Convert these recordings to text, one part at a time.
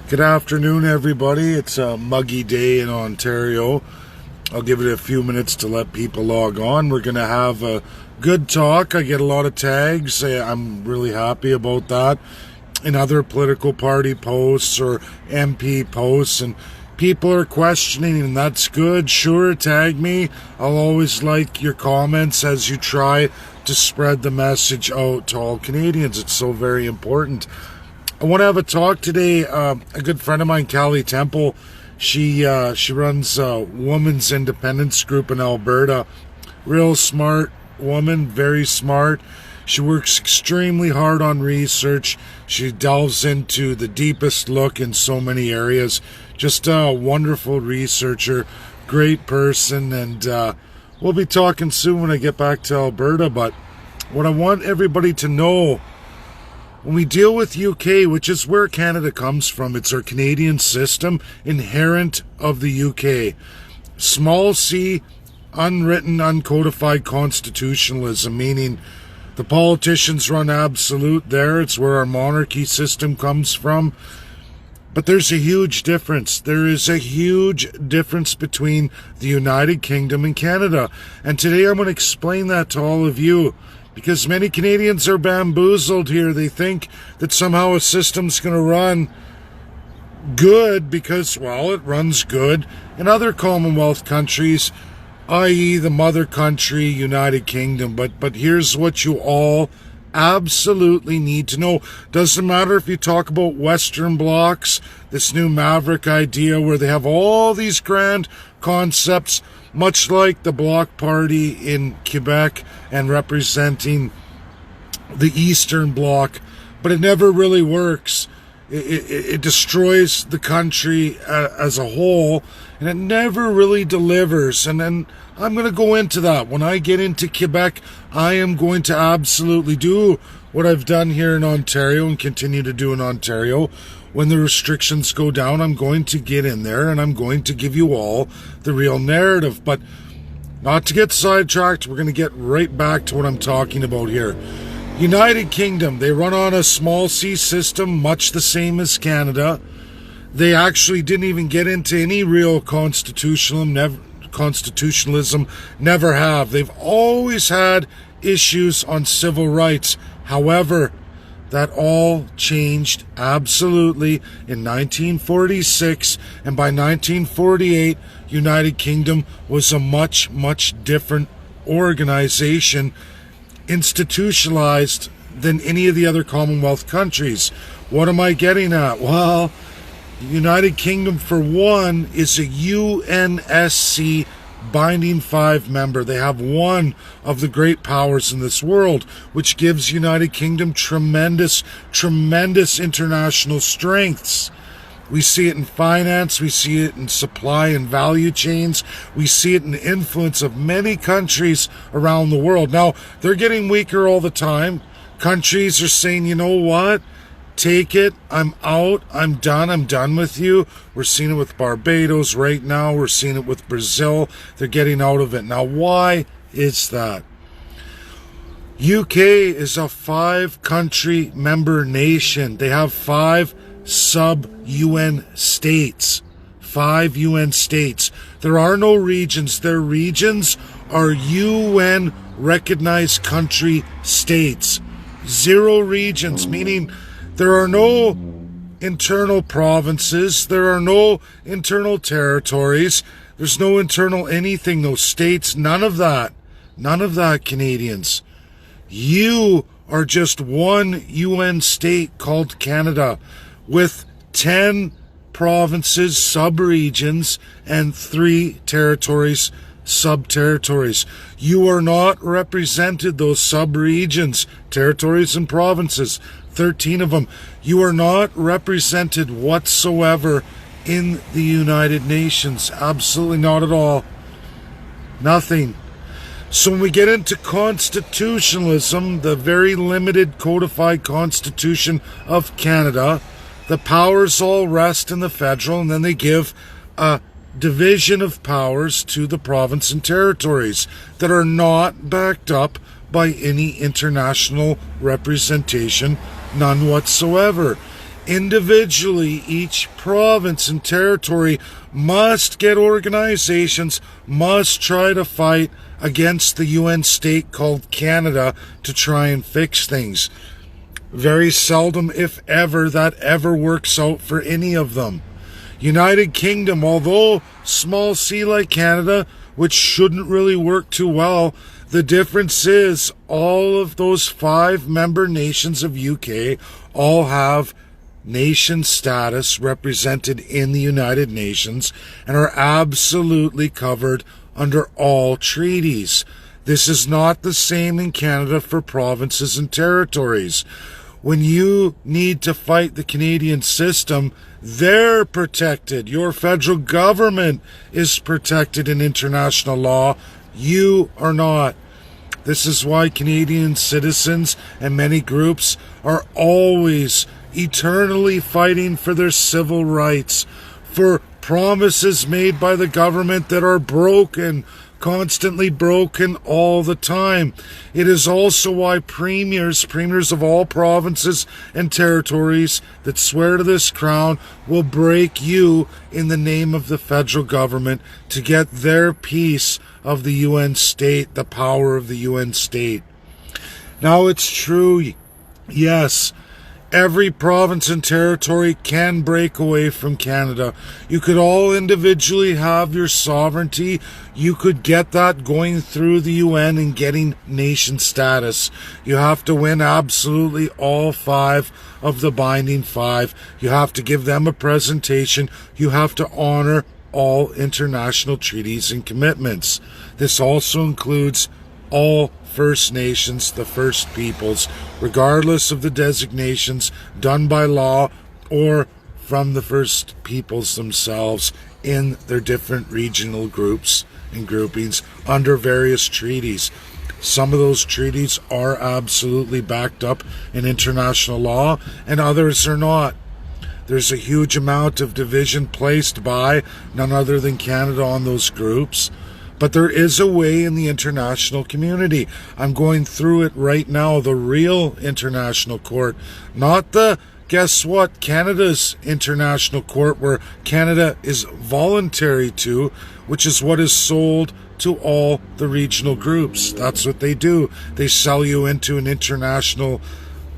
Good afternoon, everybody. It's a muggy day in Ontario. I'll give it a few minutes to let people log on. We're going to have a good talk. I get a lot of tags. I'm really happy about that. In other political party posts or MP posts, and people are questioning, and that's good. Sure, tag me. I'll always like your comments as you try to spread the message out to all Canadians. It's so very important. I want to have a talk today. A good friend of mine, Callie Temple, she runs a women's independence group in Alberta. Real smart woman, very smart. She works extremely hard on research. She delves into the deepest look in so many areas. Just a wonderful researcher, great person, and we'll be talking soon when I get back to Alberta. But what I want everybody to know, when we deal with UK, which is where Canada comes from, it's our Canadian system, inherent of the UK. Small c, unwritten, uncodified constitutionalism, meaning the politicians run absolute there. It's where our monarchy system comes from. But there's a huge difference. There is a huge difference between the United Kingdom and Canada. And today I'm going to explain that to all of you, because many Canadians are bamboozled here. They think that somehow a system's going to run good because, well, it runs good in other Commonwealth countries, i.e. the mother country, United Kingdom. But here's what you all absolutely need to know. Doesn't matter if you talk about Western blocs, this new Maverick idea where they have all these grand concepts, much like the Bloc Party in Quebec and representing the Eastern Bloc, but it never really works. It destroys the country as a whole, and it never really delivers. And then I'm going to go into that. When I get into Quebec, I am going to absolutely do what I've done here in Ontario and continue to do in Ontario. When the restrictions go down, I'm going to get in there and I'm going to give you all the real narrative. But not to get sidetracked, we're going to get right back to what I'm talking about here. United Kingdom, they run on a small c system, much the same as Canada. They actually didn't even get into any real constitutionalism, never have. They've always had issues on civil rights. However, that all changed absolutely in 1946, and by 1948, United Kingdom was a much, much different organization, institutionalized than any of the other Commonwealth countries. What am I getting at? Well, United Kingdom, for one, is a UNSC Binding 5 member. They have one of the great powers in this world, which gives United Kingdom tremendous international strengths. We see it in finance, we see it in supply and value chains, we see it in the influence of many countries around the world. Now, they're getting weaker all the time. Countries are saying, you know what? Take it. I'm out. I'm done with you. We're seeing it with Barbados right now. We're seeing it with Brazil. They're getting out of it. Now, why is that? UK is a 5-country member nation. They have 5 sub-UN states. 5 UN states. There are no regions. Their regions are UN recognized country states. 0 regions, meaning there are no internal provinces. There are no internal territories. There's no internal anything, no states, none of that. None of that, Canadians. You are just one UN state called Canada with 10 provinces, sub-regions, and 3 territories, sub-territories. You are not represented, those sub-regions, territories, and provinces. 13 of them. You are not represented whatsoever in the United Nations. Absolutely not at all. Nothing. So when we get into constitutionalism, the very limited codified constitution of Canada, the powers all rest in the federal, and then they give a division of powers to the province and territories that are not backed up by any international representation, none whatsoever. Individually, each province and territory must get organizations, must try to fight against the UN state called Canada to try and fix things. Very seldom, if ever, that ever works out for any of them. United Kingdom, although small C like Canada, which shouldn't really work too well, the difference is all of those 5 member nations of UK all have nation status represented in the United Nations and are absolutely covered under all treaties. This is not the same in Canada for provinces and territories. When you need to fight the Canadian system, they're protected. Your federal government is protected in international law. You are not. This is why Canadian citizens and many groups are always eternally fighting for their civil rights, for promises made by the government that are broken, constantly broken all the time. It is also why premiers of all provinces and territories that swear to this crown will break you in the name of the federal government to get their piece of the UN state, the power of the UN state. Now, it's true, yes, every province and territory can break away from Canada. You could all individually have your sovereignty. You could get that going through the UN and getting nation status. You have to win absolutely all 5 of the binding 5. You have to give them a presentation. You have to honor all international treaties and commitments. This also includes all First Nations, the First Peoples, regardless of the designations done by law or from the First Peoples themselves in their different regional groups and groupings under various treaties. Some of those treaties are absolutely backed up in international law, and others are not. There's a huge amount of division placed by none other than Canada on those groups. But there is a way in the international community. I'm going through it right now, the real international court, not the, guess what, Canada's international court where Canada is voluntary to, which is what is sold to all the regional groups. That's what they do. They sell you into an international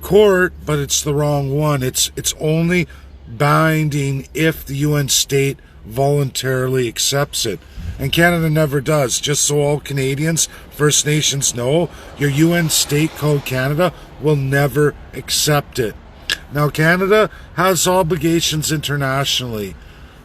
court, but it's the wrong one. It's only binding if the UN state voluntarily accepts it. And Canada never does. Just so all Canadians, First Nations know, your UN state called Canada will never accept it. Now, Canada has obligations internationally,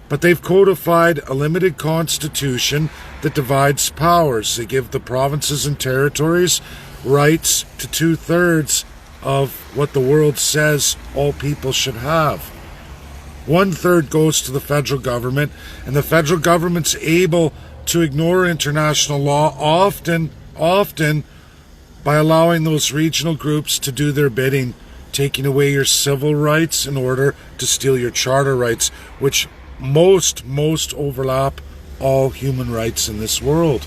but they've codified a limited constitution that divides powers. They give the provinces and territories rights to 2/3 of what the world says all people should have. 1/3 goes to the federal government, and the federal government's able to ignore international law often by allowing those regional groups to do their bidding, taking away your civil rights in order to steal your charter rights, which most overlap all human rights in this world.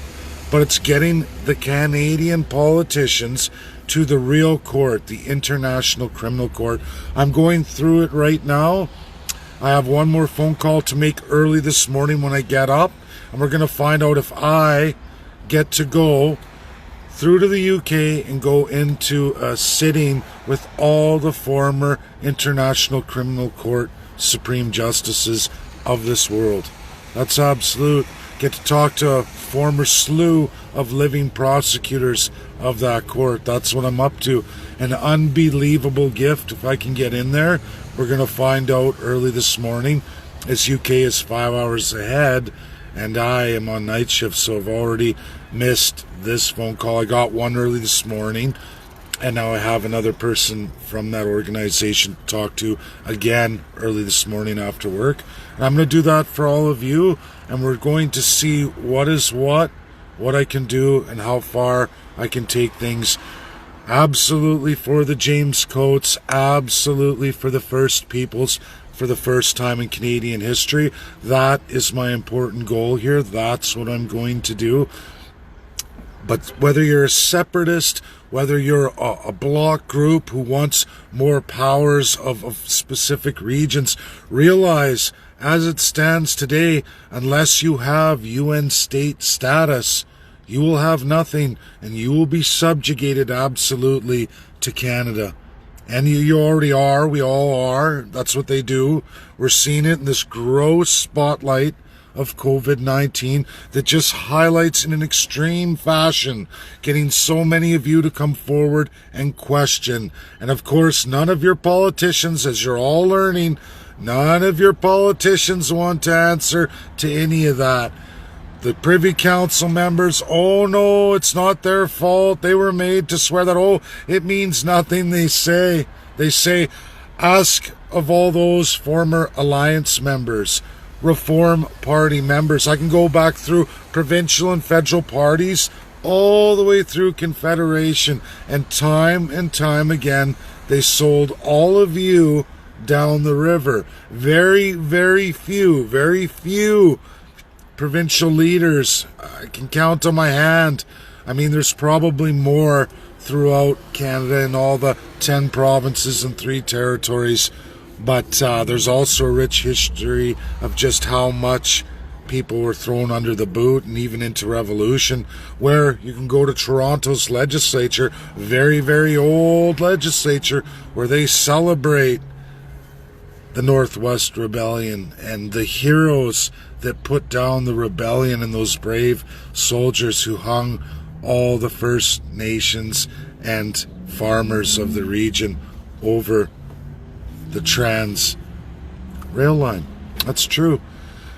But it's getting the Canadian politicians to the real court, the International Criminal Court. I'm going through it right now. I have one more phone call to make early this morning when I get up, and we're going to find out if I get to go through to the UK and go into a sitting with all the former International Criminal Court Supreme Justices of this world. That's absolute. Get to talk to a former slew of living prosecutors of that court. That's what I'm up to. An unbelievable gift if I can get in there. We're going to find out early this morning, as UK is 5 hours ahead, and I am on night shift, so I've already missed this phone call. I got one early this morning, and now I have another person from that organization to talk to again early this morning after work. And I'm going to do that for all of you, and we're going to see what is what I can do, and how far I can take things. Absolutely for the James Coates, absolutely for the First Peoples, for the first time in Canadian history. That is my important goal here. That's what I'm going to do. But whether you're a separatist, whether you're a bloc group who wants more powers of specific regions, realize, as it stands today, unless you have UN state status, you will have nothing, and you will be subjugated absolutely to Canada. And you already are. We all are. That's what they do. We're seeing it in this gross spotlight of COVID-19 that just highlights in an extreme fashion, getting so many of you to come forward and question. And of course, none of your politicians, as you're all learning, none of your politicians want to answer to any of that. The Privy Council members, oh no, it's not their fault. They were made to swear that, oh, it means nothing, they say. They say, ask of all those former Alliance members, Reform Party members. I can go back through provincial and federal parties, all the way through Confederation, and time again, they sold all of you down the river. Very few provincial leaders, I can count on my hand. I mean, there's probably more throughout Canada in all the 10 provinces and 3 territories, but there's also a rich history of just how much people were thrown under the boot and even into revolution, where you can go to Toronto's legislature, very old legislature, where they celebrate the Northwest Rebellion and the heroes that put down the rebellion and those brave soldiers who hung all the First Nations and farmers of the region over the Trans rail line. That's true.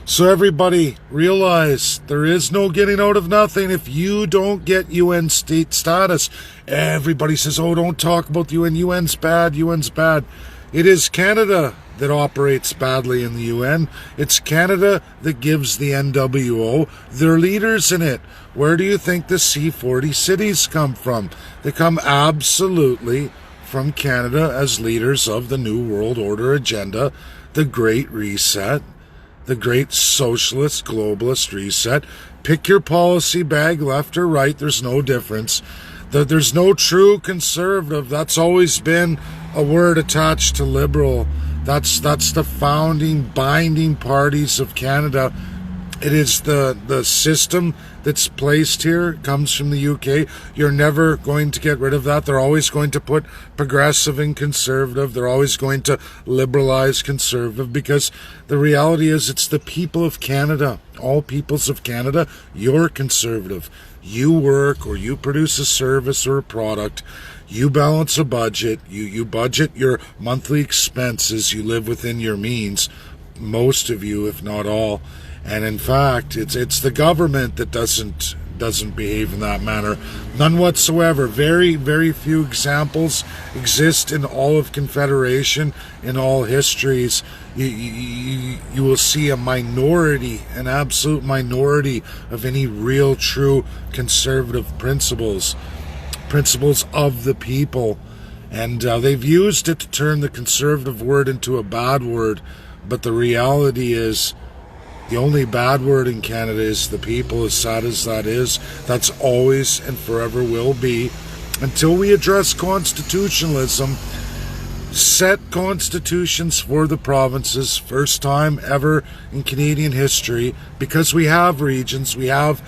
So everybody realize there is no getting out of nothing if you don't get UN state status. Everybody says, oh, don't talk about the UN. UN's bad. UN's bad. It is Canada that operates badly in the UN. It's Canada that gives the NWO their leaders in it. Where do you think the C40 cities come from? They come absolutely from Canada as leaders of the New World Order agenda, the Great Reset, the Great Socialist Globalist Reset. Pick your policy bag, left or right, there's no difference. There's no true conservative. That's always been a word attached to liberal. That's the founding, binding parties of Canada. It is the system that's placed here, comes from the UK. You're never going to get rid of that. They're always going to put progressive and conservative. They're always going to liberalize conservative, because the reality is it's the people of Canada, all peoples of Canada. You're conservative. You work or you produce a service or a product. You balance a budget. You budget your monthly expenses. You live within your means. Most of you, if not all. And in fact, it's the government that doesn't behave in that manner. None whatsoever. Very few examples exist in all of Confederation, in all histories. You will see a minority, an absolute minority of any real, true conservative principles of the people. And they've used it to turn the conservative word into a bad word. But the reality is, the only bad word in Canada is the people, as sad as that is. That's always and forever will be, until we address constitutionalism, set constitutions for the provinces, first time ever in Canadian history, because we have regions, we have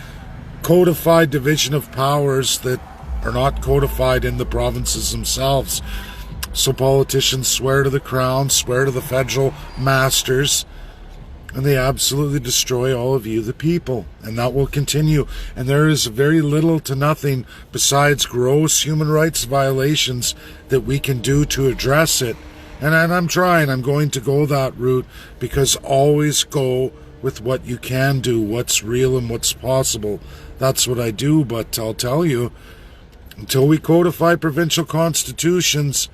codified division of powers that are not codified in the provinces themselves. So politicians swear to the crown, swear to the federal masters, and they absolutely destroy all of you, the people. And that will continue. And there is very little to nothing besides gross human rights violations that we can do to address it. And I'm trying. I'm going to go that route, because always go with what you can do, what's real and what's possible. That's what I do. But I'll tell you, until we codify provincial constitutions,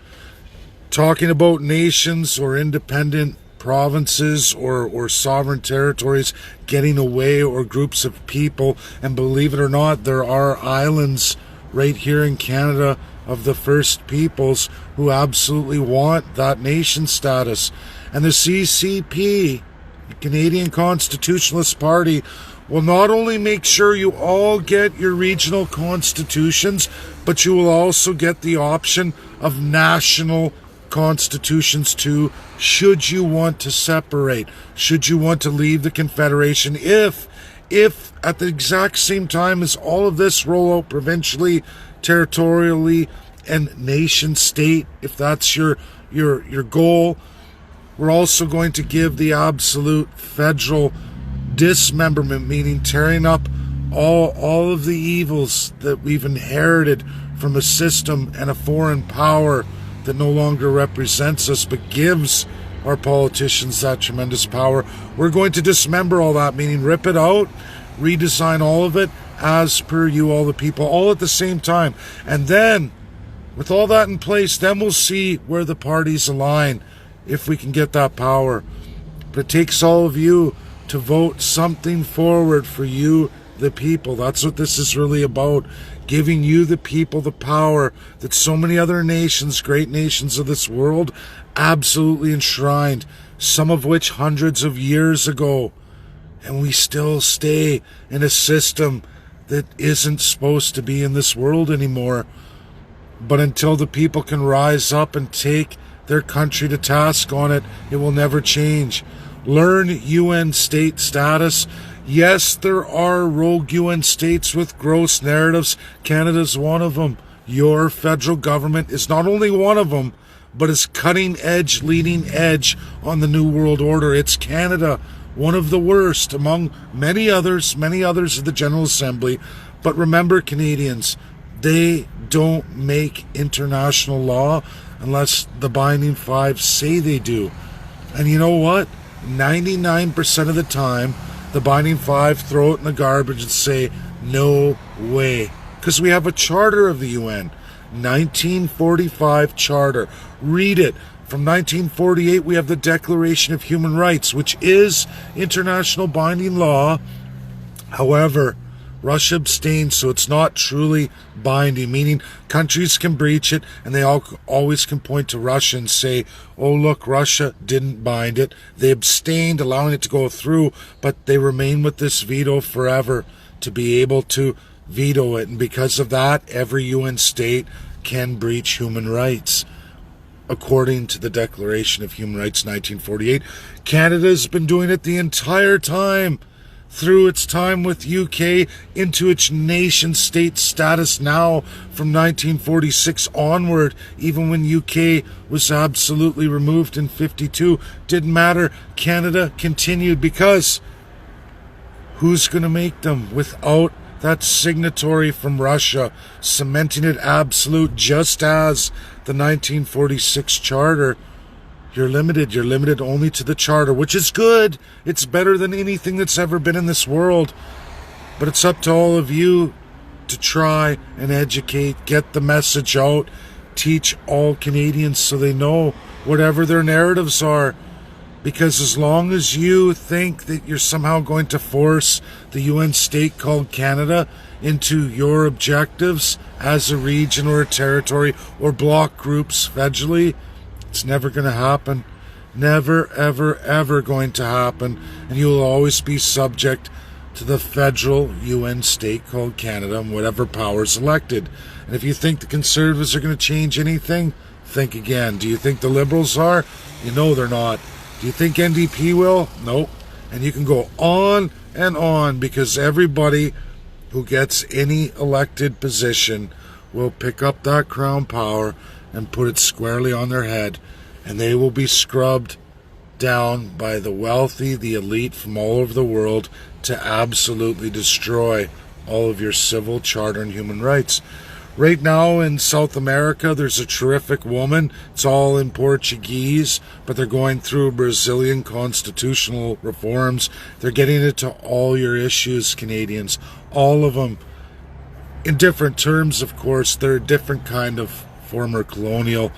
talking about nations or independent provinces or sovereign territories getting away, or groups of people, and believe it or not, there are islands right here in Canada of the First Peoples who absolutely want that nation status. And the CCP, the Canadian Constitutionalist Party, will not only make sure you all get your regional constitutions, but you will also get the option of national constitutions too, should you want to separate, should you want to leave the Confederation, if at the exact same time as all of this roll out provincially, territorially, and nation state, if that's your goal, we're also going to give the absolute federal dismemberment, meaning tearing up all of the evils that we've inherited from a system and a foreign power that no longer represents us but gives our politicians that tremendous power. We're going to dismember all that, meaning rip it out, redesign all of it as per you, all the people, all at the same time. And then, with all that in place, then we'll see where the parties align, if we can get that power. But it takes all of you to vote something forward for you, the people. That's what this is really about. Giving you, the people, the power that so many other nations, great nations of this world, absolutely enshrined, some of which hundreds of years ago. And we still stay in a system that isn't supposed to be in this world anymore. But until the people can rise up and take their country to task on it, it will never change. Learn UN state status. Yes, there are rogue UN states with gross narratives. Canada's one of them. Your federal government is not only one of them, but is cutting edge, leading edge on the New World Order. It's Canada, one of the worst among many others of the General Assembly. But remember, Canadians, they don't make international law unless the Binding Five say they do. And you know what? 99% of the time, the Binding Five throw it in the garbage and say, no way. Because we have a charter of the UN, 1945 charter. Read it. From 1948, we have the Declaration of Human Rights, which is international binding law. However, Russia abstained, so it's not truly binding, meaning countries can breach it, and they always can point to Russia and say, oh, look, Russia didn't bind it. They abstained, allowing it to go through, but they remain with this veto forever to be able to veto it. And because of that, every UN state can breach human rights. According to the Declaration of Human Rights 1948, Canada's been doing it the entire time, through its time with UK into its nation state status now from 1946 onward. Even when UK was absolutely removed in 52, didn't matter. Canada continued, because who's going to make them without that signatory from Russia cementing it absolute, just as the 1946 charter? You're limited only to the charter, which is good. It's better than anything that's ever been in this world. But it's up to all of you to try and educate, get the message out, teach all Canadians so they know whatever their narratives are. Because as long as you think that you're somehow going to force the UN state called Canada into your objectives as a region or a territory or block groups federally, it's never going to happen. Never, ever, ever going to happen. And you will always be subject to the federal UN state called Canada and whatever power's elected. And if you think the Conservatives are going to change anything, think again. Do you think the Liberals are? You know they're not. Do you think NDP will? Nope. And you can go on and on, because everybody who gets any elected position will pick up that crown power and put it squarely on their head, and they will be scrubbed down by the wealthy, the elite from all over the world, to absolutely destroy all of your civil, charter, and human rights. Right now in South America, there's a terrific woman. It's all in Portuguese, but they're going through Brazilian constitutional reforms. They're getting into all your issues, Canadians, all of them. In different terms, of course. They're a different kind of former colonial,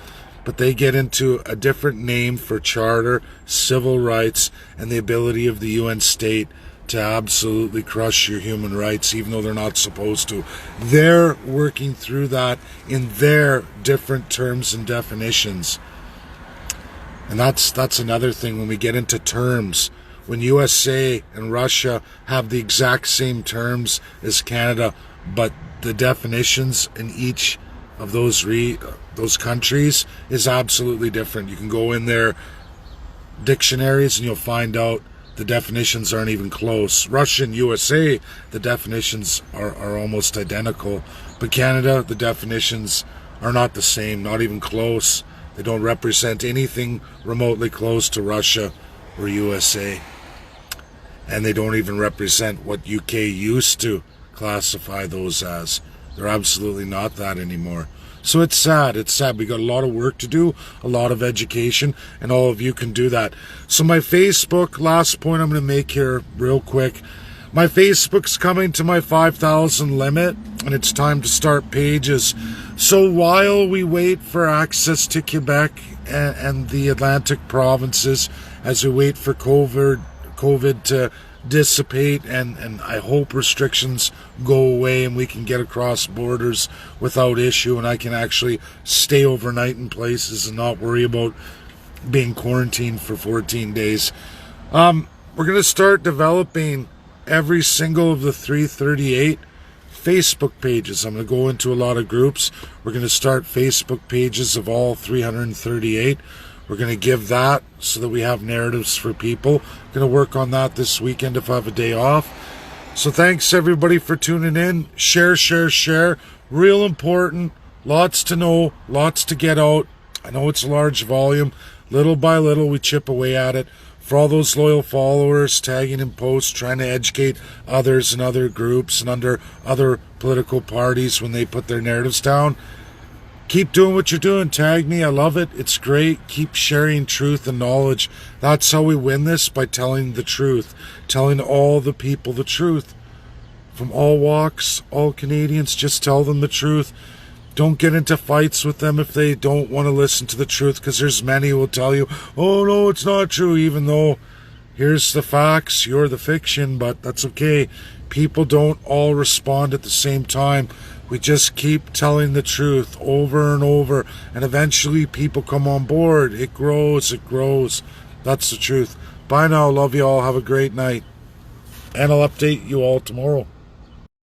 but they get into a different name for charter, civil rights, and the ability of the UN state to absolutely crush your human rights, even though they're not supposed to. They're working through that in their different terms and definitions. And that's another thing when we get into terms. when USA and Russia have the exact same terms as Canada, but the definitions in each of those countries is absolutely different. You can go in their dictionaries and you'll find out the definitions aren't even close. Russia and USA, the definitions are almost identical, but Canada, the definitions are not the same, not even close. They don't represent anything remotely close to Russia or USA. And they don't even represent what UK used to classify those as. They're absolutely not that anymore. So it's sad. It's sad. We got a lot of work to do, a lot of education, and all of you can do that. So my Facebook, last point I'm going to make here real quick. My Facebook's coming to my 5,000 limit, and it's time to start pages. So while we wait for access to Quebec and the Atlantic provinces, as we wait for COVID to dissipate and I hope restrictions go away and we can get across borders without issue, and I can actually stay overnight in places and not worry about being quarantined for 14 days. We're going to start developing every single of the 338 Facebook pages. I'm going to go into a lot of groups. We're going to start Facebook pages of all 338. We're going to give that so that we have narratives for people. I'm going to work on that this weekend if I have a day off. So thanks everybody for tuning in. Share, share, share. Real important. Lots to know. Lots to get out. I know it's a large volume. Little by little we chip away at it. For all those loyal followers, tagging in posts, trying to educate others in other groups and under other political parties when they put their narratives down, keep doing what you're doing. Tag me. I love it. It's great. Keep sharing truth and knowledge. That's how we win this, by telling the truth. Telling all the people the truth. From all walks, all Canadians, just tell them the truth. Don't get into fights with them if they don't want to listen to the truth, because there's many who will tell you, oh no, it's not true, even though here's the facts, you're the fiction, but that's okay. People don't all respond at the same time. We just keep telling the truth over and over, and eventually people come on board. It grows, it grows. That's the truth. Bye now. Love you all. Have a great night. And I'll update you all tomorrow.